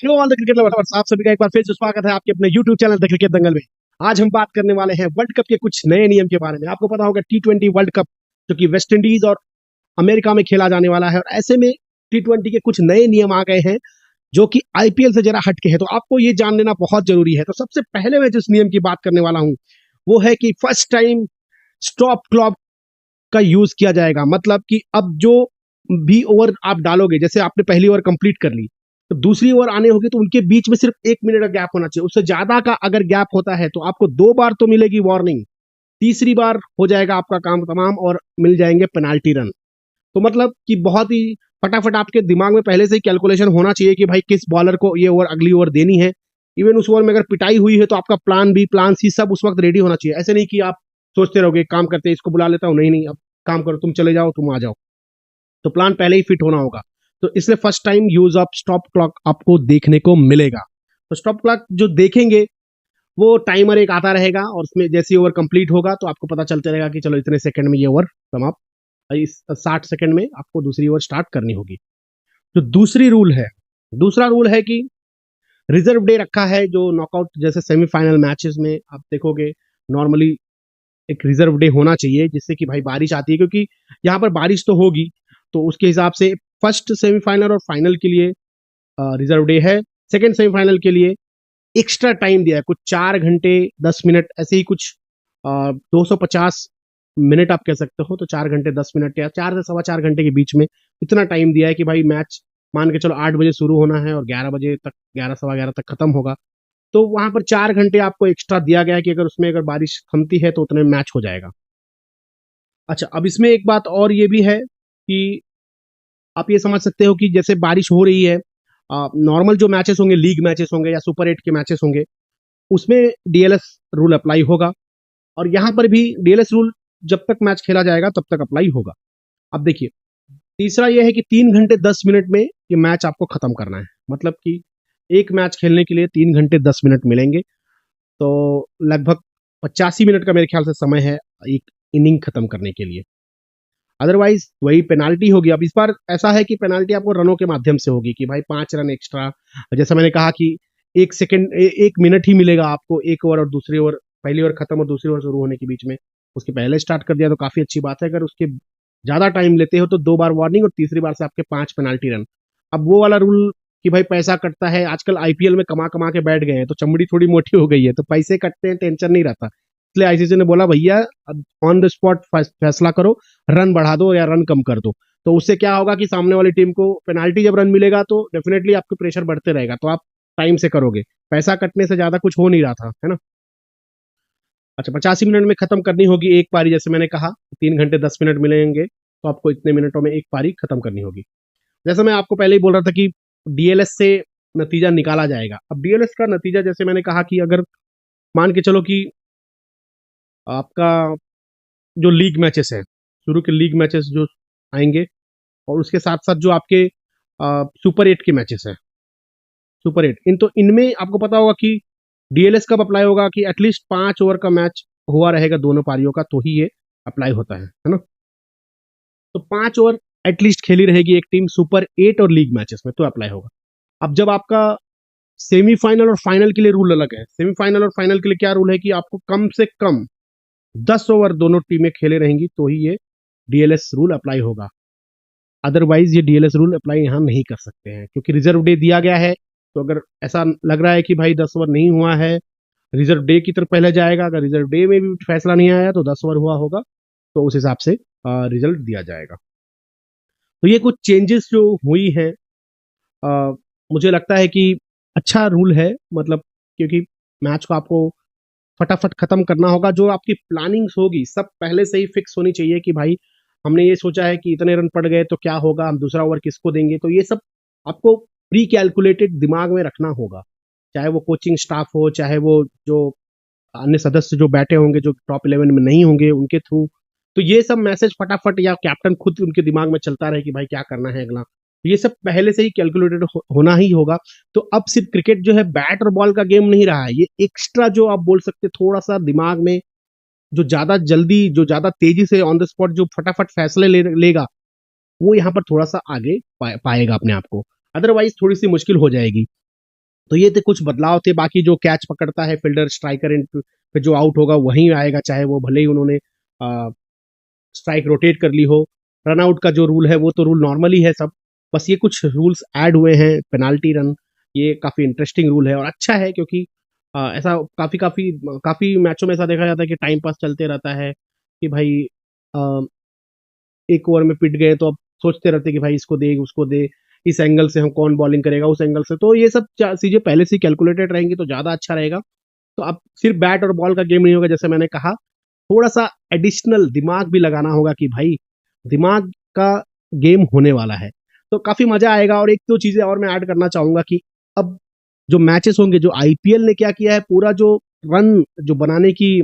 Hello all the cricket lovers, आप सभी का एक बार फिर से स्वागत है आपके अपने YouTube चैनल द क्रिकेट दंगल में। आज हम बात करने वाले हैं वर्ल्ड कप के कुछ नए नियम के बारे में। आपको पता होगा T20 वर्ल्ड कप जो कि वेस्ट इंडीज और अमेरिका में खेला जाने वाला है, और ऐसे में T20 के कुछ नए नियम आ गए हैं जो कि IPL से जरा हटके हैं, तो आपको ये जान लेना बहुत जरूरी है। तो सबसे पहले मैं जिस नियम की बात करने वाला हूँ वो है कि फर्स्ट टाइम स्टॉप क्लॉक का यूज किया जाएगा। मतलब कि अब जो भी ओवर आप डालोगे, जैसे आपने पहली ओवर कंप्लीट कर ली, तो दूसरी ओवर आने होगी तो उनके बीच में सिर्फ 1 मिनट का गैप होना चाहिए। उससे ज्यादा का अगर गैप होता है तो आपको 2 बार तो मिलेगी वार्निंग, तीसरी बार हो जाएगा आपका काम तमाम और मिल जाएंगे पेनाल्टी रन। तो मतलब कि बहुत ही फटाफट आपके दिमाग में पहले से ही कैलकुलेशन होना चाहिए कि भाई किस बॉलर को ये ओवर अगली ओवर देनी है। इवन उस ओवर में अगर पिटाई हुई है तो आपका प्लान बी प्लान सी सब उस वक्त रेडी होना चाहिए। ऐसे नहीं कि आप सोचते रहोगे काम करते इसको बुला लेता हूँ, नहीं नहीं अब काम करो, तुम चले जाओ, तुम आ जाओ। तो प्लान पहले ही फिट होना होगा। तो इसलिए first time use of stop clock आपको देखने को मिलेगा। तो स्टॉप क्लॉक जो देखेंगे वो टाइमर एक आता रहेगा, और उसमें जैसे ओवर कंप्लीट होगा तो आपको पता चलता रहेगा कि चलो इतने सेकंड में ये ओवर समाप्त, इस 60 सेकंड में आपको दूसरी ओवर स्टार्ट करनी होगी। जो दूसरा रूल है कि रिजर्व डे रखा है। जो नॉकआउट जैसे सेमीफाइनल मैचेस में आप देखोगे नॉर्मली एक रिजर्व डे होना चाहिए, जिससे कि भाई बारिश आती है, क्योंकि यहाँ पर बारिश तो होगी। तो उसके हिसाब से फर्स्ट सेमीफाइनल और फाइनल के लिए रिजर्व डे है। सेकंड सेमीफाइनल के लिए एक्स्ट्रा टाइम दिया है, कुछ 4 घंटे 10 मिनट ऐसे ही कुछ 250 मिनट आप कह सकते हो। तो 4 घंटे 10 मिनट या 4 से 4.25 घंटे के बीच में इतना टाइम दिया है कि भाई मैच मान के चलो 8 बजे शुरू होना है और 11 बजे तक, 11 सवा 11 तक खत्म होगा। तो वहां पर 4 घंटे आपको एक्स्ट्रा दिया गया है कि अगर उसमें अगर बारिश थमती है तो उतने में मैच हो जाएगा। अच्छा, अब इसमें एक बात और ये भी है कि आप ये समझ सकते हो कि जैसे बारिश हो रही है, नॉर्मल जो मैचेस होंगे, लीग मैचेस होंगे या सुपर 8 के मैचेस होंगे, उसमें डीएलएस रूल अप्लाई होगा। और यहां पर भी डीएलएस रूल जब तक मैच खेला जाएगा तब तक अप्लाई होगा। अब देखिए, तीसरा यह है कि 3 घंटे 10 मिनट में ये मैच आपको खत्म करना है। मतलब कि एक मैच खेलने के लिए 3 घंटे 10 मिनट मिलेंगे। तो लगभग 85 मिनट का मेरे ख्याल से समय है एक इनिंग खत्म करने के लिए। अदरवाइज वही पेनाल्टी होगी। अब इस बार ऐसा है कि पेनाल्टी आपको रनों के माध्यम से होगी कि भाई 5 रन एक्स्ट्रा। जैसा मैंने कहा कि 1 मिनट ही मिलेगा आपको एक ओवर और दूसरी ओवर, पहली ओवर खत्म और दूसरी ओवर शुरू होने के बीच में। उसके पहले स्टार्ट कर दिया तो काफी अच्छी बात है। अगर उसके ज्यादा टाइम लेते हो तो 2 बार वार्निंग और तीसरी बार से आपके 5 पेनाल्टी रन। अब वो वाला रूल कि भाई पैसा कटता है, आजकल आईपीएल में कमा कमा के बैठ गए हैं तो चमड़ी थोड़ी मोटी हो गई है, तो पैसे कटते हैं, टेंशन नहीं रहता। इसलिए आईसीसी ने बोला भैया अब ऑन द स्पॉट फैसला करो, रन बढ़ा दो या रन कम कर दो। तो उससे क्या होगा कि सामने वाली टीम को पेनाल्टी जब रन मिलेगा तो डेफिनेटली आपको प्रेशर बढ़ते रहेगा, तो आप टाइम से करोगे। पैसा कटने से ज्यादा कुछ हो नहीं रहा था, है ना। अच्छा, 85 मिनट में खत्म करनी होगी एक पारी। जैसे मैंने कहा 3 घंटे 10 मिनट मिलेंगे तो आपको इतने मिनटों में एक पारी खत्म करनी होगी। जैसे मैं आपको पहले ही बोल रहा था कि डीएलएस से नतीजा निकाला जाएगा। अब डीएलएस का नतीजा जैसे मैंने कहा कि अगर मान के चलो कि आपका जो लीग मैचेस है, शुरू के लीग मैचेस जो आएंगे, और उसके साथ साथ जो आपके सुपर 8 के मैचेस हैं, सुपर 8 इन, तो इनमें आपको पता होगा कि डीएलएस कब अप्लाई होगा कि एटलीस्ट 5 ओवर का मैच हुआ रहेगा दोनों पारियों का, तो ही ये अप्लाई होता है ना। तो 5 ओवर एटलीस्ट खेली रहेगी एक टीम सुपर 8 और लीग मैचेस में, तो अप्लाई होगा। अब जब आपका सेमीफाइनल और फाइनल के लिए रूल अलग है। सेमीफाइनल और फाइनल के लिए क्या रूल है कि आपको कम से कम 10 ओवर दोनों टीमें खेले रहेंगी तो ही ये डीएलएस रूल अप्लाई होगा। अदरवाइज ये डीएलएस रूल अप्लाई यहाँ नहीं कर सकते हैं, क्योंकि रिजर्व डे दिया गया है। तो अगर ऐसा लग रहा है कि भाई 10 ओवर नहीं हुआ है, रिजर्व डे की तरफ पहले जाएगा। अगर रिजर्व डे में भी फैसला नहीं आया तो 10 ओवर हुआ होगा, तो उस हिसाब से रिजल्ट दिया जाएगा। तो ये कुछ चेंजेस जो हुई है, मुझे लगता है कि अच्छा रूल है। मतलब क्योंकि मैच को आपको फटाफट खत्म करना होगा। जो आपकी प्लानिंग्स होगी सब पहले से ही फिक्स होनी चाहिए कि भाई हमने ये सोचा है कि इतने रन पड़ गए तो क्या होगा, हम दूसरा ओवर किसको देंगे। तो ये सब आपको प्री कैलकुलेटेड दिमाग में रखना होगा, चाहे वो कोचिंग स्टाफ हो, चाहे वो जो अन्य सदस्य जो बैठे होंगे, जो टॉप 11 में नहीं होंगे, उनके थ्रू। तो ये सब मैसेज फटाफट या कैप्टन खुद उनके दिमाग में चलता रहे कि भाई क्या करना है अगला। तो ये सब पहले से ही कैलकुलेटेड होना ही होगा। तो अब सिर्फ क्रिकेट जो है बैट और बॉल का गेम नहीं रहा है, ये एक्स्ट्रा जो आप बोल सकते थोड़ा सा दिमाग में, जो ज्यादा जल्दी, जो ज्यादा तेजी से ऑन द स्पॉट जो फटाफट फैसले लेगा, वो यहाँ पर थोड़ा सा आगे पाएगा अपने आप को। अदरवाइज थोड़ी सी मुश्किल हो जाएगी। तो ये थे कुछ बदलाव थे। बाकी जो कैच पकड़ता है फील्डर स्ट्राइकर पे जो आउट होगा वहीं आएगा, चाहे वो भले ही उन्होंने स्ट्राइक रोटेट कर ली हो। रन आउट का जो रूल है वो तो रूल नॉर्मली है सब, बस ये कुछ रूल्स ऐड हुए हैं। पेनाल्टी रन, ये काफी इंटरेस्टिंग रूल है और अच्छा है, क्योंकि ऐसा काफी काफी काफी मैचों में ऐसा देखा जाता है कि टाइम पास चलते रहता है कि भाई अ, एक ओवर में पिट गए तो अब सोचते रहते कि भाई इसको दे उसको दे, इस एंगल से हम कौन बॉलिंग करेगा उस एंगल से। तो ये सब चीजें पहले से कैलकुलेटेड रहेंगी तो ज्यादा अच्छा रहेगा। तो अब सिर्फ बैट और बॉल का गेम नहीं होगा, जैसे मैंने कहा थोड़ा सा एडिशनल दिमाग भी लगाना होगा कि भाई दिमाग का गेम होने वाला है, तो काफी मजा आएगा। और एक दो चीजें और मैं ऐड करना चाहूंगा कि अब जो मैचेस होंगे, जो आईपीएल ने क्या किया है, पूरा जो रन जो बनाने की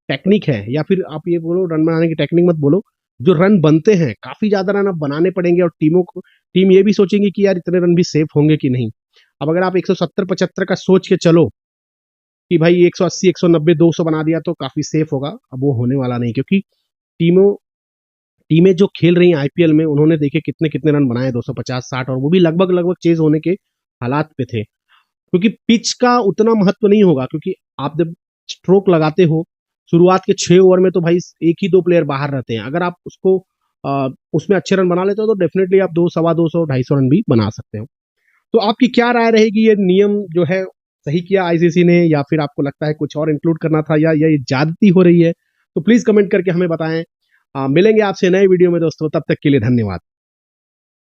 टेक्निक है, या फिर आप ये बोलो रन बनाने की टेक्निक मत बोलो, जो रन बनते हैं काफी ज्यादा रन अब बनाने पड़ेंगे और टीम ये भी सोचेंगी कि यार इतने रन भी सेफ होंगे कि नहीं। अब अगर आप 170-75 का सोच के चलो कि भाई 180 190 200 बना दिया तो काफी सेफ होगा, अब वो होने वाला नहीं, क्योंकि टीमों टीमें जो खेल रही हैं आईपीएल में उन्होंने देखे कितने कितने रन बनाए, 250-60, और वो भी लगभग लगभग चेज होने के हालात पे थे। क्योंकि पिच का उतना महत्व नहीं होगा, क्योंकि आप जब स्ट्रोक लगाते हो शुरुआत के 6 ओवर में तो भाई एक ही दो प्लेयर बाहर रहते हैं, अगर आप उसको उसमें अच्छे रन बना लेते हो तो डेफिनेटली आप 200 250 250 रन भी बना सकते हो। तो आपकी क्या राय रहेगी, ये नियम जो है सही किया आईसीसी ने, या फिर आपको लगता है कुछ और इंक्लूड करना था, या ये ज्यादती हो रही है? तो प्लीज कमेंट करके हमें बताएं। मिलेंगे आपसे नए वीडियो में दोस्तों, तब तक के लिए धन्यवाद।